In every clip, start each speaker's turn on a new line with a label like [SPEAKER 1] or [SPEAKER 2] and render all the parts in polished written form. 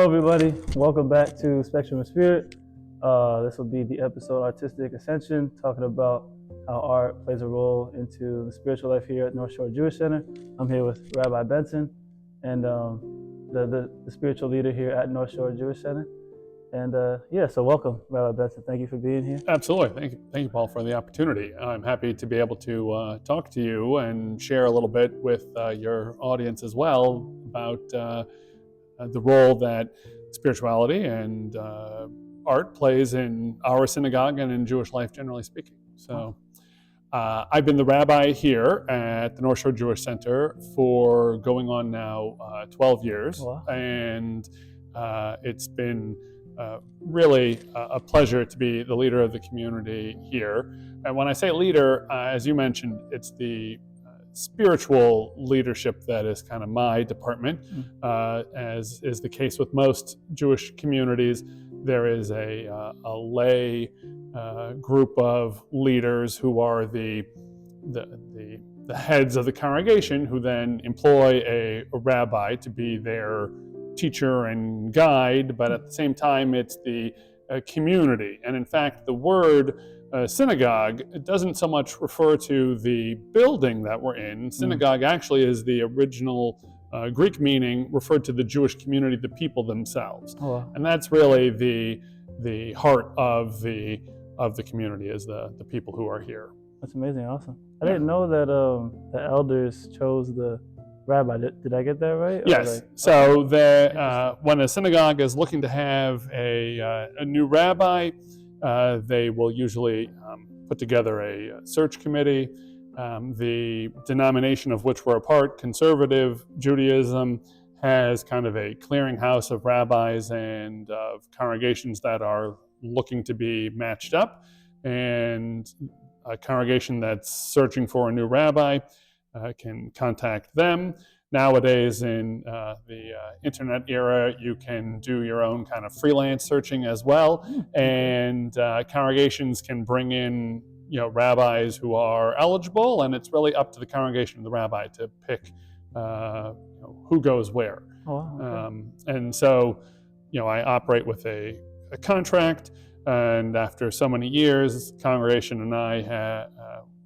[SPEAKER 1] Hello, everybody. Welcome back to Spectrum of Spirit. This will be the episode Artistic Ascension, talking about how art plays a role into the spiritual life here at North Shore Jewish Center. I'm here with Rabbi Benson, and the spiritual leader here at North Shore Jewish Center. And so welcome, Rabbi Benson. Thank you for being here.
[SPEAKER 2] Absolutely. Thank you, Paul, for the opportunity. I'm happy to be able to talk to you and share a little bit with your audience as well about the role that spirituality and art plays in our synagogue and in Jewish life, generally speaking. So I've been the rabbi here at the North Shore Jewish Center for going on now 12 years.
[SPEAKER 1] Wow.
[SPEAKER 2] And it's been really a pleasure to be the leader of the community here. And when I say leader, as you mentioned, it's the spiritual leadership that is kind of my department. As is the case with most Jewish communities, there is a lay group of leaders who are the heads of the congregation, who then employ a rabbi to be their teacher and guide, but at the same time it's the community. And in fact, the word synagogue, it doesn't so much refer to the building that we're in. Synagogue actually is the original Greek meaning, referred to the Jewish community, the people themselves. And that's really the heart of the community, is the people who are here.
[SPEAKER 1] That's amazing, awesome. I didn't know that the elders chose the rabbi. Did I get that right?
[SPEAKER 2] Yes. So when a synagogue is looking to have a new rabbi, they will usually put together a search committee. The denomination of which we're a part, Conservative Judaism, has kind of a clearinghouse of rabbis and of congregations that are looking to be matched up. And a congregation that's searching for a new rabbi can contact them. Nowadays, in the internet era, you can do your own kind of freelance searching as well, and congregations can bring in rabbis who are eligible, and it's really up to the congregation and the rabbi to pick who goes where. And so, I operate with a contract, and after so many years, the congregation and I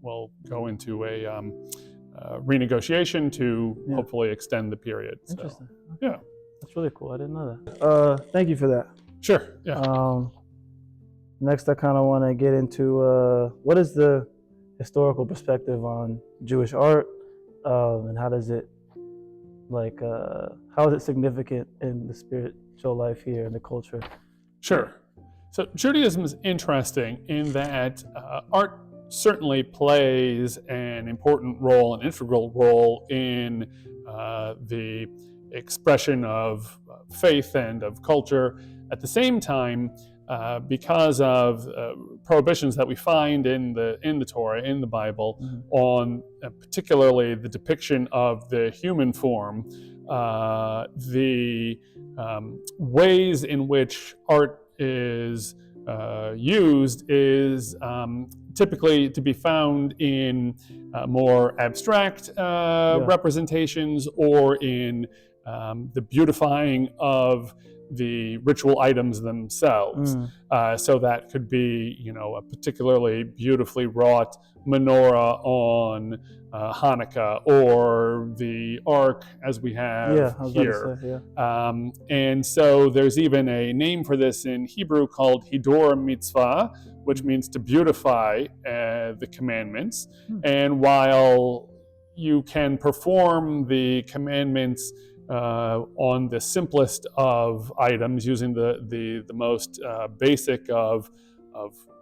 [SPEAKER 2] will go into a renegotiation to hopefully extend the period.
[SPEAKER 1] Interesting.
[SPEAKER 2] So, yeah.
[SPEAKER 1] That's really cool. I didn't know that. Thank you for that.
[SPEAKER 2] Sure. Yeah.
[SPEAKER 1] Next, I kind of want to get into what is the historical perspective on Jewish art, and how does it, how is it significant in the spiritual life here in the culture?
[SPEAKER 2] Sure. So Judaism is interesting in that art certainly plays an important role, an integral role in the expression of faith and of culture. At the same time, because of prohibitions that we find in the Torah, in the Bible, on particularly the depiction of the human form, the ways in which art is used is typically to be found in more abstract representations, or in the beautifying of the ritual items themselves. So that could be, a particularly beautifully wrought menorah on Hanukkah, or the Ark as we have here. And so there's even a name for this in Hebrew called Hidur Mitzvah, which means to beautify the commandments. And while you can perform the commandments on the simplest of items, using the most basic of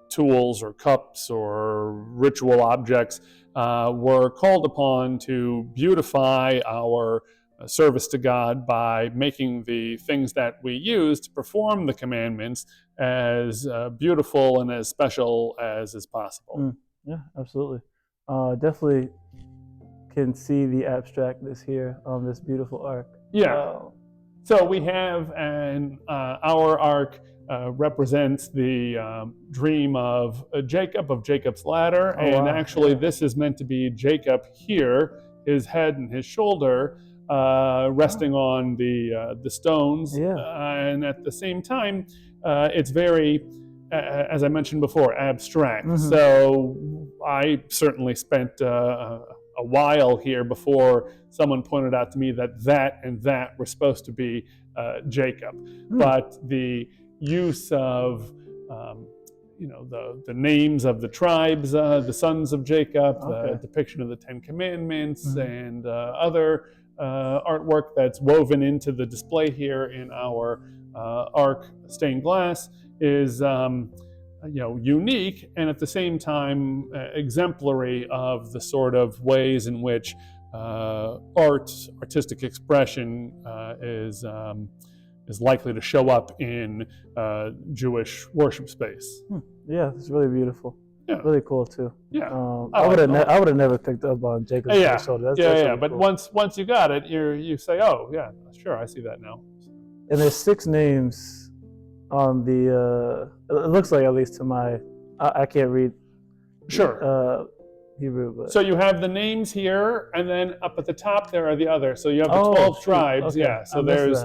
[SPEAKER 2] tools or cups or ritual objects, we're called upon to beautify our service to God by making the things that we use to perform the commandments as beautiful and as special as is possible.
[SPEAKER 1] Yeah, absolutely. Definitely can see the abstractness here on this beautiful ark.
[SPEAKER 2] Yeah. So we have our ark represents the dream of Jacob, of Jacob's ladder. Actually, this is meant to be Jacob here, his head and his shoulder, resting on the stones.
[SPEAKER 1] Yeah.
[SPEAKER 2] And at the same time, it's very, as I mentioned before, abstract.
[SPEAKER 1] Mhm.
[SPEAKER 2] So I certainly spent a while here before someone pointed out to me that and that were supposed to be Jacob. But the use of the names of the tribes, the sons of Jacob, the depiction of the Ten Commandments, and other artwork that's woven into the display here in our Ark stained glass is unique, and at the same time exemplary of the sort of ways in which artistic expression is likely to show up in Jewish worship space.
[SPEAKER 1] Yeah, it's really beautiful.
[SPEAKER 2] Yeah.
[SPEAKER 1] Really cool too.
[SPEAKER 2] Yeah.
[SPEAKER 1] I would have never picked up on Jacob's shoulder. That's really
[SPEAKER 2] But
[SPEAKER 1] cool.
[SPEAKER 2] once you got it, you say, oh yeah, sure, I see that now.
[SPEAKER 1] And there's 6 names on the. It looks like, at least to my, I can't read.
[SPEAKER 2] Sure.
[SPEAKER 1] Hebrew, but.
[SPEAKER 2] So you have the names here, and then up at the top there are the others. So you have the 12 tribes.
[SPEAKER 1] Okay.
[SPEAKER 2] Yeah. So there's,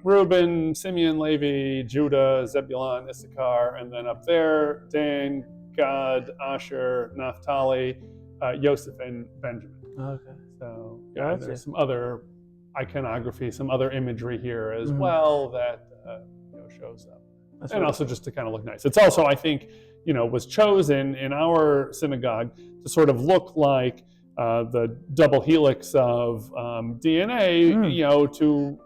[SPEAKER 2] Reuben, Simeon, Levi, Judah, Zebulun, Issachar, and then up there, Dan, Gad, Asher, Naphtali, Joseph, and Benjamin.
[SPEAKER 1] Okay.
[SPEAKER 2] So there's some other iconography, some other imagery here as well that shows up. That's and also just to kind of look nice. It's also, I think, was chosen in our synagogue to sort of look like the double helix of DNA, to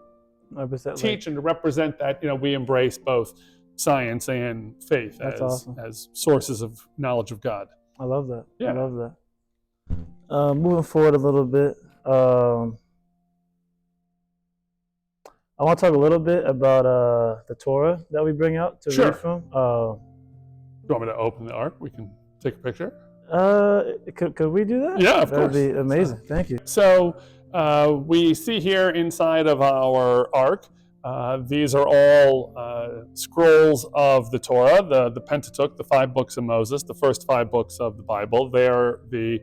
[SPEAKER 2] teach and to represent that we embrace both science and faith as sources of knowledge of God.
[SPEAKER 1] I love that.
[SPEAKER 2] Yeah.
[SPEAKER 1] I love that. Moving forward a little bit, I want to talk a little bit about the Torah that we bring out to read from.
[SPEAKER 2] Do you want me to open the Ark? We can take a picture.
[SPEAKER 1] Could we do that?
[SPEAKER 2] Yeah, of course.
[SPEAKER 1] That'd be amazing. Thank you.
[SPEAKER 2] So we see here inside of our Ark, these are all scrolls of the Torah, the Pentateuch, the 5 books of Moses, the first 5 books of the Bible. They're the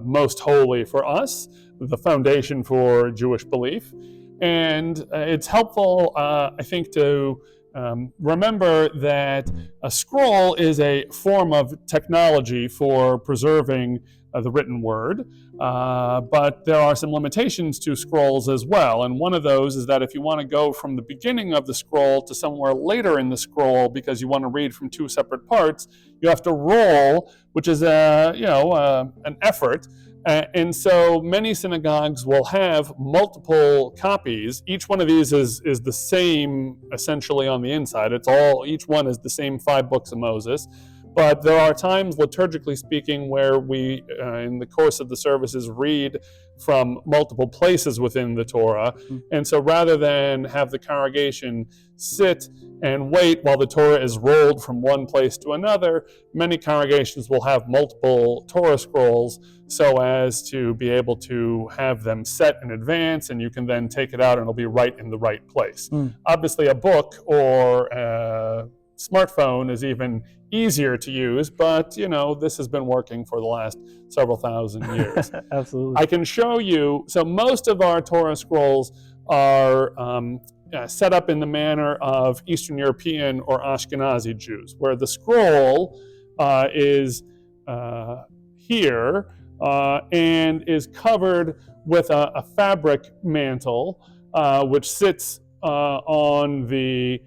[SPEAKER 2] most holy for us, the foundation for Jewish belief. And it's helpful, I think, to remember that a scroll is a form of technology for preserving the written word, but there are some limitations to scrolls as well. And one of those is that if you want to go from the beginning of the scroll to somewhere later in the scroll because you want to read from 2 separate parts, you have to roll, which is an effort. And so many synagogues will have multiple copies. Each one of these is the same essentially on the inside. Each one is the same 5 books of Moses. But there are times, liturgically speaking, where we, in the course of the services, read from multiple places within the Torah. And so rather than have the congregation sit and wait while the Torah is rolled from one place to another, many congregations will have multiple Torah scrolls so as to be able to have them set in advance, and you can then take it out and it'll be right in the right place. Obviously, a book or a smartphone is even easier to use, but this has been working for the last several thousand years.
[SPEAKER 1] Absolutely.
[SPEAKER 2] I can show you, so most of our Torah scrolls are set up in the manner of Eastern European or Ashkenazi Jews, where the scroll is here and is covered with a fabric mantle, which sits on the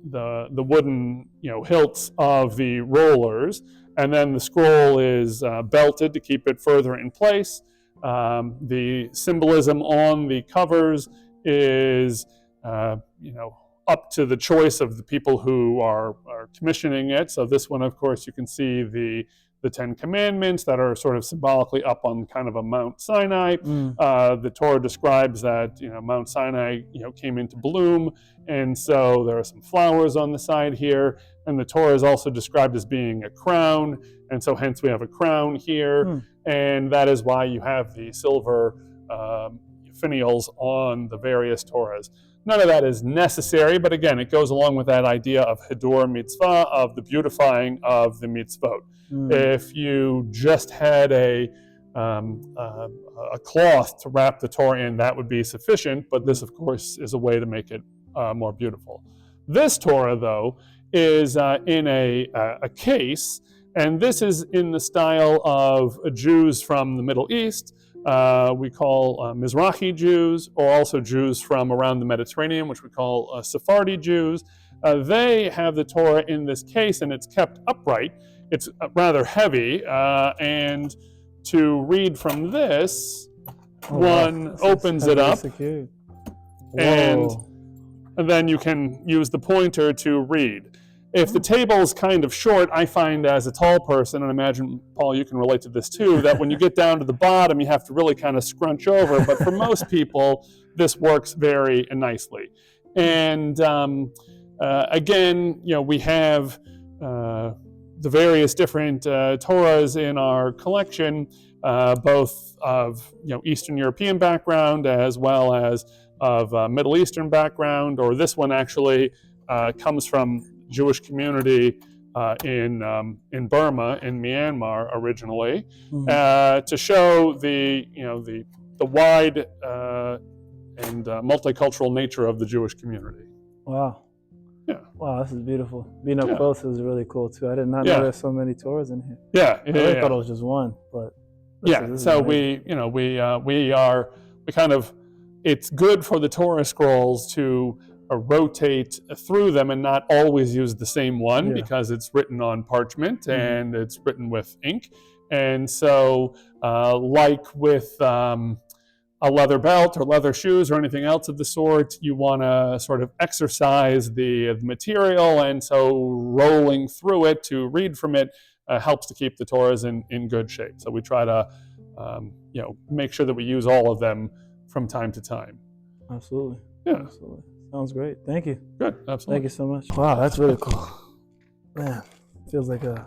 [SPEAKER 2] wooden hilts of the rollers, and then the scroll is belted to keep it further in place. The symbolism on the covers is up to the choice of the people who are commissioning it. So this one, of course, you can see the 10 Commandments that are sort of symbolically up on kind of a Mount Sinai. The Torah describes that Mount Sinai came into bloom, and so there are some flowers on the side here. And the Torah is also described as being a crown, and so hence we have a crown here, and that is why you have the silver finials on the various Torahs. None of that is necessary, but again, it goes along with that idea of Hidur Mitzvah, of the beautifying of the mitzvot. If you just had a a cloth to wrap the Torah in, that would be sufficient, but this, of course, is a way to make it more beautiful. This Torah, though, is in a case, and this is in the style of Jews from the Middle East. We call Mizrahi Jews, or also Jews from around the Mediterranean, which we call Sephardi Jews. They have the Torah in this case, and it's kept upright. It's rather heavy, and to read from this, one opens it up, and then you can use the pointer to read. If the table is kind of short, I find as a tall person, and I imagine, Paul, you can relate to this too, that when you get down to the bottom, you have to really kind of scrunch over. But for most people, this works very nicely. And again, we have the various different Torahs in our collection, both of Eastern European background as well as of Middle Eastern background. Or this one actually comes from Jewish community in Burma, in Myanmar originally, to show the wide and multicultural nature of the Jewish community.
[SPEAKER 1] Wow.
[SPEAKER 2] Yeah.
[SPEAKER 1] Wow, this is beautiful. Being up close is really cool too. I did not know there's so many Torahs in here.
[SPEAKER 2] I
[SPEAKER 1] thought it was just one, but
[SPEAKER 2] so it's good for the Torah scrolls to rotate through them and not always use the same one, because it's written on parchment and it's written with ink. And so like with a leather belt or leather shoes or anything else of the sort, you want to sort of exercise the material, and so rolling through it to read from it helps to keep the Torahs in good shape. So we try to make sure that we use all of them from time to time.
[SPEAKER 1] Absolutely.
[SPEAKER 2] Yeah.
[SPEAKER 1] Absolutely. Sounds great. Thank you.
[SPEAKER 2] Good. Absolutely.
[SPEAKER 1] Thank you so much. Wow, that's really cool. Man, feels like a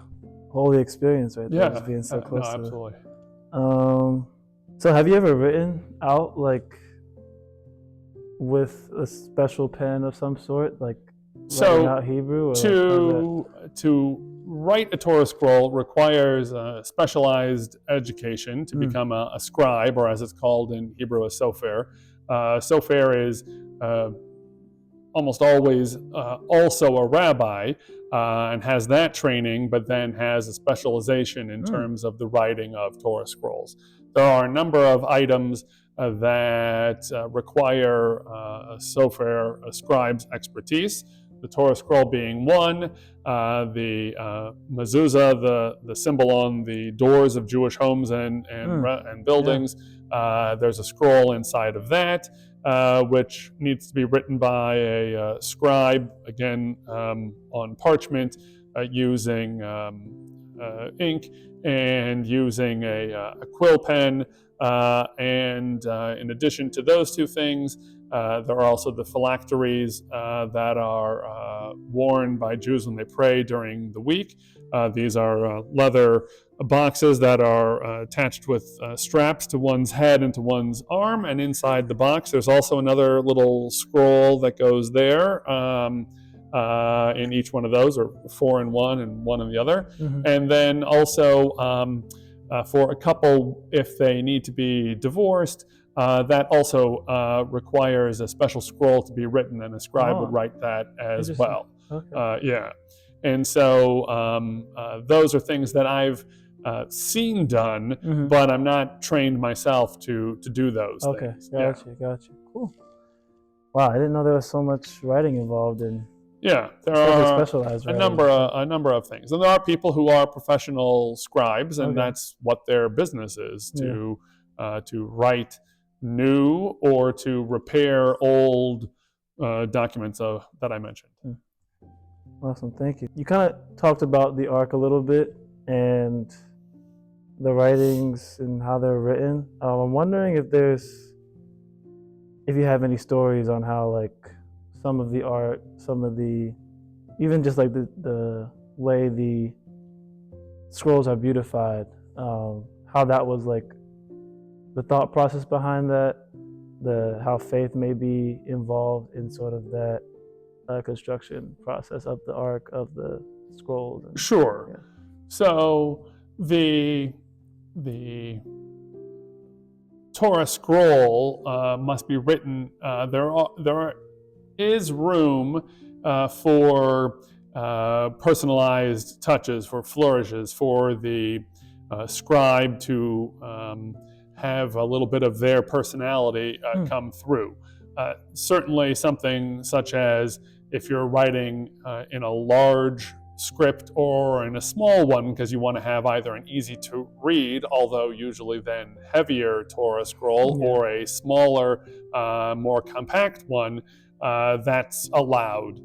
[SPEAKER 1] holy experience right there, just being so close to
[SPEAKER 2] absolutely.
[SPEAKER 1] So have you ever written out with a special pen of some sort, writing out Hebrew? Or
[SPEAKER 2] to write a Torah scroll requires specialized education to become a scribe, or as it's called in Hebrew, a sofer. Sofer is almost always also a rabbi, and has that training, but then has a specialization in terms of the writing of Torah scrolls. There are a number of items that require a sofer, a scribe's expertise. The Torah scroll being one, the mezuzah, the symbol on the doors of Jewish homes and buildings. There's a scroll inside of that, which needs to be written by a scribe, again on parchment, using ink and using a quill pen. And in addition to those two things, there are also the phylacteries that are worn by Jews when they pray during the week. These are leather boxes that are attached with straps to one's head and to one's arm, and inside the box there's also another little scroll that goes there in each one of those, or 4 in one and 1 in the other. And then also for a couple, if they need to be divorced, that also requires a special scroll to be written, and a scribe would write that as well. Okay. And so those are things that I've seen done, but I'm not trained myself to do those things.
[SPEAKER 1] Gotcha. Cool. Wow, I didn't know there was so much writing involved in.
[SPEAKER 2] Yeah, there are a number of things, and there are people who are professional scribes, and that's what their business is, to write new or to repair old documents that I mentioned.
[SPEAKER 1] Awesome, thank you. You kind of talked about the Ark a little bit and the writings and how they're written. I'm wondering if you have any stories on how some of the art, even just the way the scrolls are beautified, how that was the thought process behind that, how faith may be involved in sort of that construction process of the Ark, of the scrolls.
[SPEAKER 2] Sure. Yeah. So the Torah scroll must be written. There is room for personalized touches, for flourishes, for the scribe to have a little bit of their personality come through. Certainly something such as if you're writing in a large script or in a small one, because you want to have either an easy to read, although usually then heavier Torah scroll, or a smaller, more compact one, that's allowed.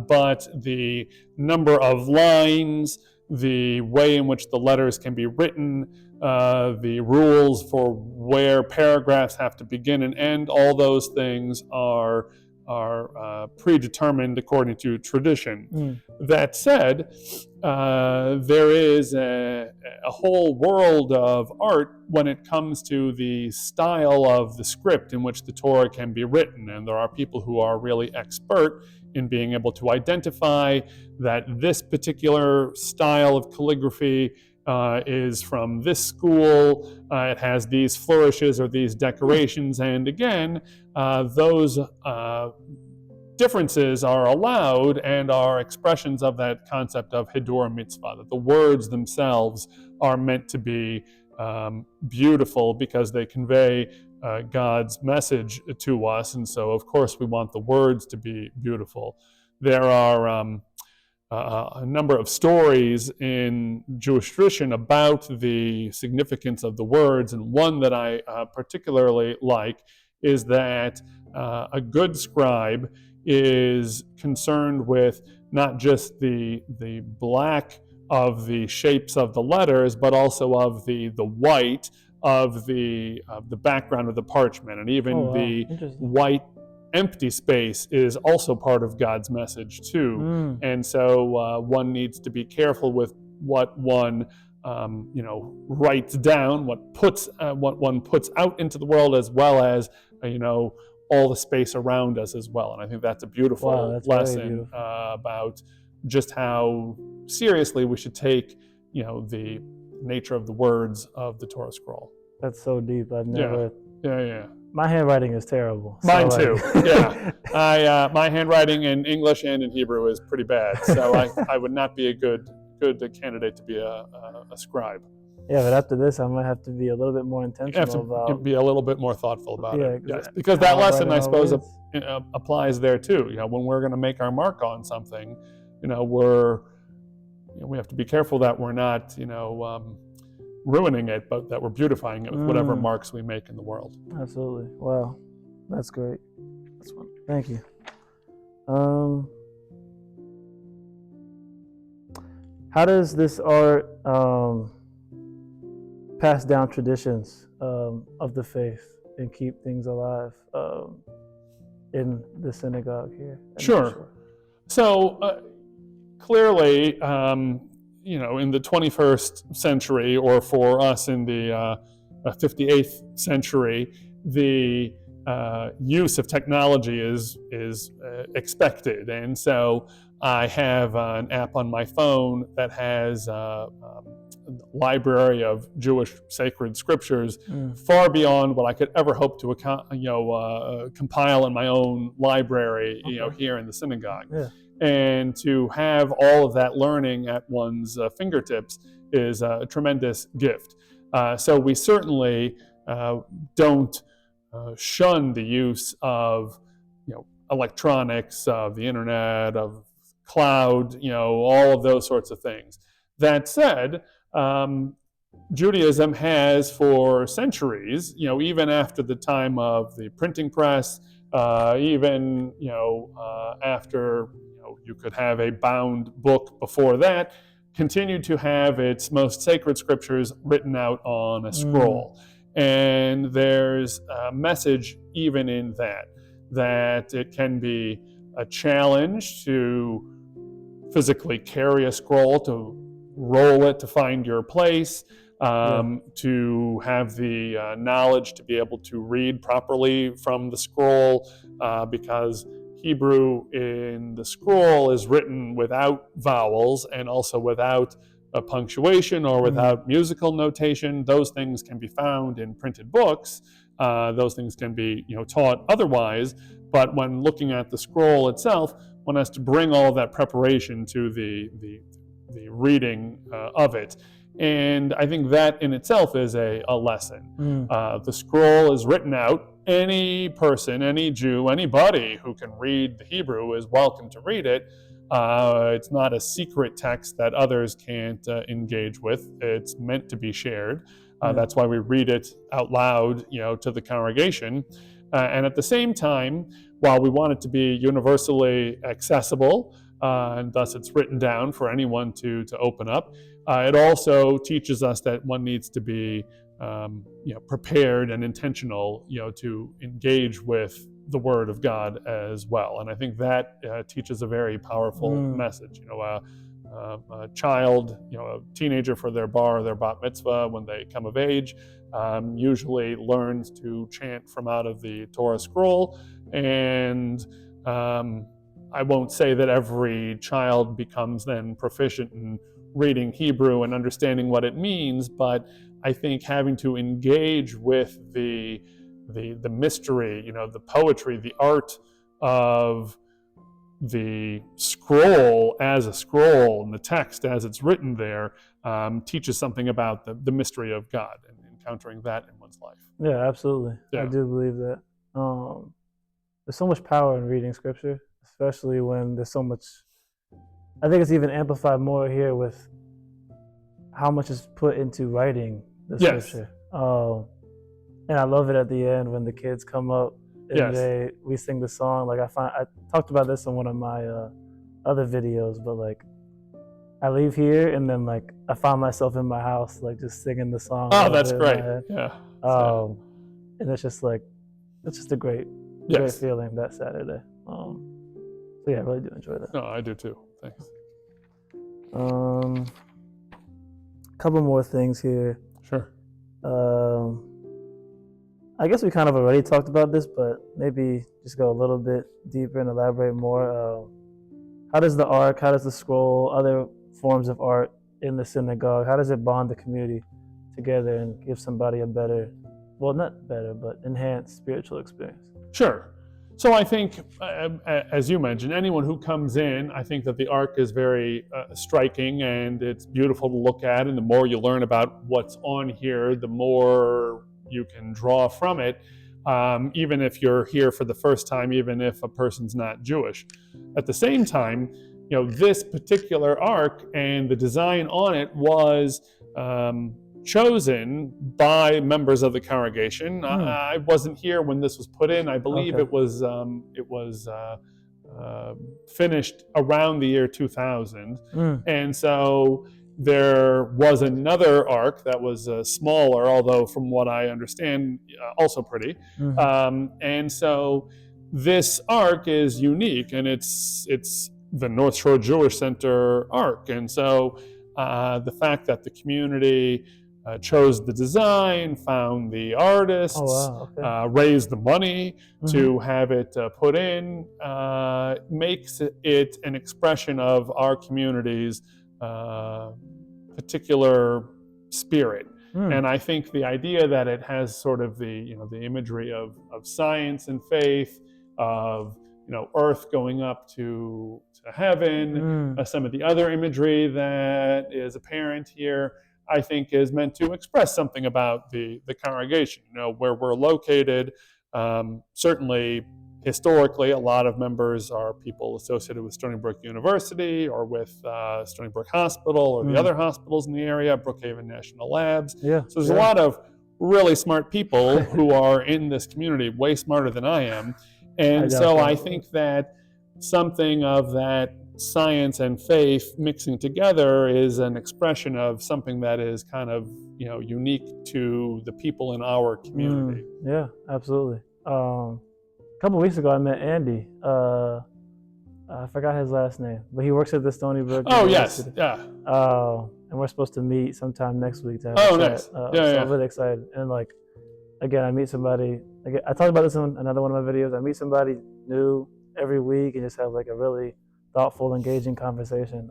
[SPEAKER 2] But the number of lines, the way in which the letters can be written, the rules for where paragraphs have to begin and end, all those things are predetermined according to tradition. That said, there is a whole world of art when it comes to the style of the script in which the Torah can be written, and there are people who are really expert in being able to identify that this particular style of calligraphy is from this school, it has these flourishes or these decorations, and again, those differences are allowed and are expressions of that concept of Hidur Mitzvah, that the words themselves are meant to be beautiful because they convey God's message to us, and so of course we want the words to be beautiful. There are a number of stories in Jewish tradition about the significance of the words, and one that I particularly like is that a good scribe is concerned with not just the black of the shapes of the letters, but also of the white of the background of the parchment, and even the white empty space is also part of God's message too. And so one needs to be careful with what one writes down, what one puts out into the world, as well as all the space around us as well. And I think that's a beautiful lesson about just how seriously we should take the nature of the words of the Torah scroll.
[SPEAKER 1] That's so deep. I've never.
[SPEAKER 2] Yeah.
[SPEAKER 1] My handwriting is terrible.
[SPEAKER 2] Mine too. Yeah. My handwriting in English and in Hebrew is pretty bad, so I would not be a good candidate to be a scribe.
[SPEAKER 1] Yeah, but after this, I might have to be a little bit more intentional about.
[SPEAKER 2] Be a little bit more thoughtful about it. Yes, because that lesson, I suppose, applies there too. When we're going to make our mark on something, we have to be careful that we're not, ruining it, but that we're beautifying it with whatever marks we make in the world.
[SPEAKER 1] Absolutely. Wow, that's great. That's fun. Thank you. How does this art pass down traditions of the faith and keep things alive in the synagogue here?
[SPEAKER 2] Sure. So clearly, in the 21st century, or for us in the 58th century, the use of technology is expected. And so I have an app on my phone that has a library of Jewish sacred scriptures far beyond what I could ever hope to compile in my own library, here in the synagogue. Yeah. And to have all of that learning at one's fingertips is a tremendous gift. So we certainly don't shun the use of electronics, of the internet, of cloud, all of those sorts of things. That said, Judaism has for centuries, even after the time of the printing press, even after you could have a bound book before that, continued to have its most sacred scriptures written out on a scroll. And there's a message even in that it can be a challenge to physically carry a scroll, to roll it to find your place, to have the knowledge to be able to read properly from the scroll, because Hebrew in the scroll is written without vowels and also without a punctuation or without musical notation. Those things can be found in printed books. Those things can be, taught otherwise. But when looking at the scroll itself, one has to bring all of that preparation to the reading of it. And I think that in itself is a lesson. The scroll is written out. Any person, any Jew, anybody who can read the Hebrew is welcome to read it. It's not a secret text that others can't engage with. It's meant to be shared. That's why we read it out loud, to the congregation. And at the same time, while we want it to be universally accessible, and thus it's written down for anyone to open up, it also teaches us that one needs to be prepared and intentional, to engage with the Word of God as well. And I think that teaches a very powerful message. A child, a teenager for their bar or their bat mitzvah when they come of age, usually learns to chant from out of the Torah scroll. And I won't say that every child becomes then proficient in reading Hebrew and understanding what it means, but I think having to engage with the mystery, the poetry, the art of the scroll as a scroll and the text as it's written there teaches something about the mystery of God and encountering that in one's life.
[SPEAKER 1] Yeah, absolutely. Yeah. I do believe that. There's so much power in reading scripture, especially when there's so much. I think it's even amplified more here with how much is put into writing the scripture. And I love it at the end when the kids come up and we sing the song. Like I talked about this on one of my other videos, but like I leave here and then like I find myself in my house like just singing the song.
[SPEAKER 2] Oh, that's great. Yeah.
[SPEAKER 1] And it's just a great feeling that Saturday. So yeah, I really do enjoy that.
[SPEAKER 2] No, I do too. Thanks.
[SPEAKER 1] A couple more things here.
[SPEAKER 2] Sure.
[SPEAKER 1] I guess we kind of already talked about this, but maybe just go a little bit deeper and elaborate more. How does the ark, how does the scroll, other forms of art in the synagogue, how does it bond the community together and give somebody a better, well, not better, but enhanced spiritual experience?
[SPEAKER 2] Sure. So I think, as you mentioned, anyone who comes in, I think that the ark is very striking and it's beautiful to look at. And the more you learn about what's on here, the more you can draw from it, even if you're here for the first time, even if a person's not Jewish. At the same time, this particular ark and the design on it was chosen by members of the congregation. I wasn't here when this was put in. I believe it was finished around the year 2000. And so there was another ark that was smaller, although from what I understand, also pretty. And so this ark is unique, and it's the North Shore Jewish Center ark. And so the fact that the community chose the design, found the artists, raised the money to have it put in, makes it an expression of our community's particular spirit. And I think the idea that it has sort of the imagery of science and faith, of earth going up to heaven, some of the other imagery that is apparent here, I think is meant to express something about the congregation, where we're located. Certainly, historically, a lot of members are people associated with Stony Brook University or with Stony Brook Hospital or the other hospitals in the area, Brookhaven National Labs. So there's a lot of really smart people who are in this community, way smarter than I am. And so I think that something of that science and faith mixing together is an expression of something that is kind of unique to the people in our community.
[SPEAKER 1] Yeah, absolutely. A couple of weeks ago I met Andy. I forgot his last name, but he works at the Stony Brook University.
[SPEAKER 2] Yes,
[SPEAKER 1] and we're supposed to meet sometime next week to have a chat.
[SPEAKER 2] Nice.
[SPEAKER 1] So I'm really excited. And like, again, I meet somebody. I talked about this in another one of my videos. I meet somebody new every week and just have like a really thoughtful, engaging conversation.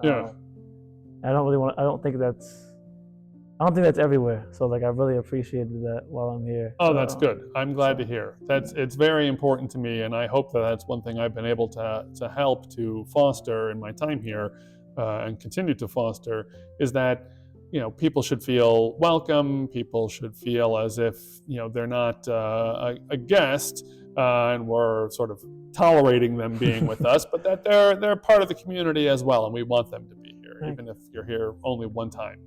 [SPEAKER 1] I don't think that's everywhere. So like I really appreciated that while I'm here.
[SPEAKER 2] Oh, that's good. I'm glad to hear. It's very important to me, and I hope that that's one thing I've been able to help to foster in my time here, and continue to foster, is that people should feel welcome. People should feel as if they're not a guest, and we're sort of tolerating them being with us, but that they're part of the community as well, and we want them to be here, even if you're here only one time.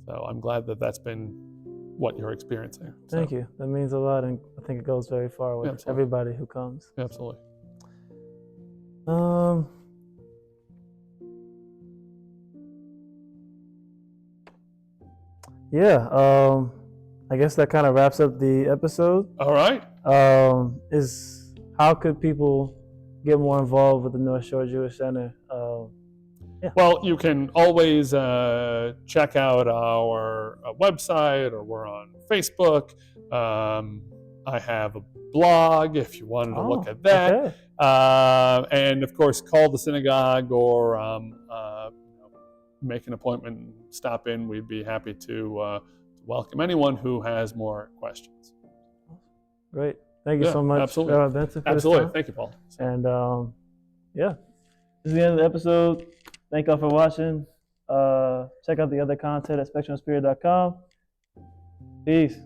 [SPEAKER 2] So I'm glad that that's been what you're experiencing.
[SPEAKER 1] Thank you. That means a lot, and I think it goes very far with everybody who comes.
[SPEAKER 2] Absolutely.
[SPEAKER 1] Yeah. I guess that kind of wraps up the episode.
[SPEAKER 2] All right.
[SPEAKER 1] Is how could people get more involved with the North Shore Jewish Center? Yeah.
[SPEAKER 2] Well, you can always check out our website, or we're on Facebook. I have a blog if you wanted to look at that.
[SPEAKER 1] Okay.
[SPEAKER 2] And of course, call the synagogue or make an appointment and stop in. We'd be happy to welcome anyone who has more questions.
[SPEAKER 1] Great. Thank you so much,
[SPEAKER 2] absolutely.
[SPEAKER 1] Rabbi Benson, for
[SPEAKER 2] Absolutely.
[SPEAKER 1] this time.
[SPEAKER 2] Thank you, Paul.
[SPEAKER 1] And this is the end of the episode. Thank y'all for watching. Check out the other content at spectrumspirit.com. Peace.